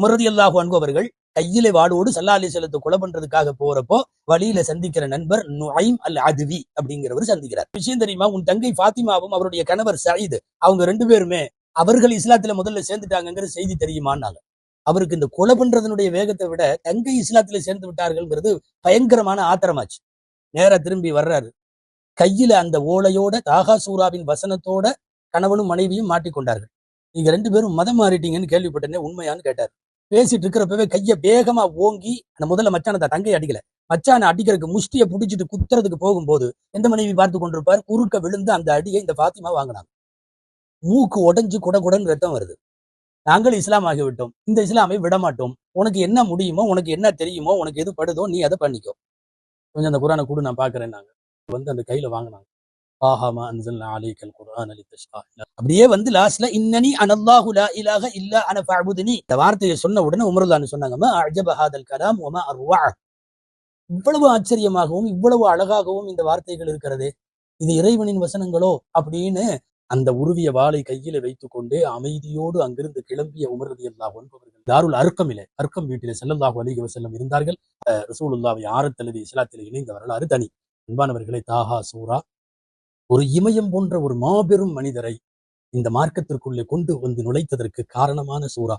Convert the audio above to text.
Umar ரலியல்லாஹு அன்ஹு அவர்கள் கையில வாளோடு ஸல்லல்லாஹு அலைஹி வஸல்லத்தை கொலை பண்றதுக்காக போறப்போ வழியில சந்திக்கிற நண்பர் நுஐம் அல் அதுவி அப்படிங்கிறவர் சந்திக்கிறார். விஷயம் தெரியுமா? உன் தங்கை ஃபாத்திமாவும் அவருடைய கணவர் சயீத் அவங்க 2 பேருமே அவர்கள் இஸ்லாத்துல முதல்ல சேர்ந்துட்டாங்கிற செய்தி தெரியுமான்னாங்க. அவருக்கு இந்த கொலை பண்றதனுடைய வேகத்தை விட தங்கை இஸ்லாத்துல சேர்ந்து விட்டார்கள்ங்கிறது பயங்கரமான ஆத்திரமாச்சு. நேரா திரும்பி வர்றாரு. கையில அந்த ஓலையோட தாகா சூராவின் வசனத்தோட கணவனும் மனைவியும் மாட்டிக்கொண்டார்கள். நீங்க 2 பேரும் மதம் மாறிட்டீங்கன்னு கேள்விப்பட்டேனே, உண்மையான்னு கேட்டார். பேசிட்டு இருக்கிறப்பவே கைய வேகமா ஓங்கி அந்த முதல்ல மச்சான தங்கை அடிக்கல, மச்சான அடிக்கிறதுக்கு முஷ்டியை புடிச்சிட்டு குத்துறதுக்கு போகும்போது எந்த மனைவி பார்த்து கொண்டிருப்பார்? குறுக்க விழுந்து அந்த அடியை இந்த ஃபாத்திமா வாங்கினாங்க. மூக்கு உடைஞ்சு குடகுடன்னு ரத்தம் வருது. நாங்கள் இஸ்லாம் ஆகிவிட்டோம், இந்த இஸ்லாமை விடமாட்டோம், உனக்கு என்ன முடியுமோ, உனக்கு என்ன தெரியுமோ, உனக்கு எது படுதோ நீ அதை பண்ணிக்கோ, கொஞ்சம் அந்த குரானை கூட நான் பாக்குறேன். நாங்க வந்து அந்த கையில வாங்கினாங்க. ஆஹாமா அன்சல்னா அலைக்கல் குர்ஆன லிதஷ்கா. அப்படியே வந்து லாஸ்ட்ல இன்னனி அனல்லாஹு லா இலாஹ இல்லா அன ஃபஅபுதுனி இந்த வார்த்தையை சொன்ன உடனே உமருல்லாஹ் சொன்னாங்க, மா அஜப ஹாதல் கலாம் வமா அர்வா. இவ்வளவு ஆச்சரியமாகவும் இவ்வளவு அழகாகவும் இந்த வார்த்தைகள் இருக்கிறது, இது இறைவனின் வசனங்களோ அப்படின்னு அந்த உருவிய வாளை கையில வைத்துக் கொண்டு அமைதியோடு அங்கிருந்து கிளம்பிய உமர் ரலியல்லாஹு அன்ஹு அவர்கள் தாருல் அர்க்கம் வீட்டிலே ஸல்லல்லாஹு அலைஹி வஸல்லம் இருந்தார்கள். ரசூலுல்லாஹ்வை ஆரத்தழுதி இஸ்லாத்தில் இணைந்த வரலாறு தனி. அன்பானவர்களே, தாஹா சூரா ஒரு இமயம் போன்ற ஒரு மாபெரும் மனிதரை இந்த மார்க்கத்திற்குள்ளே கொண்டு வந்து நுழைத்ததற்கு காரணமான சூரா.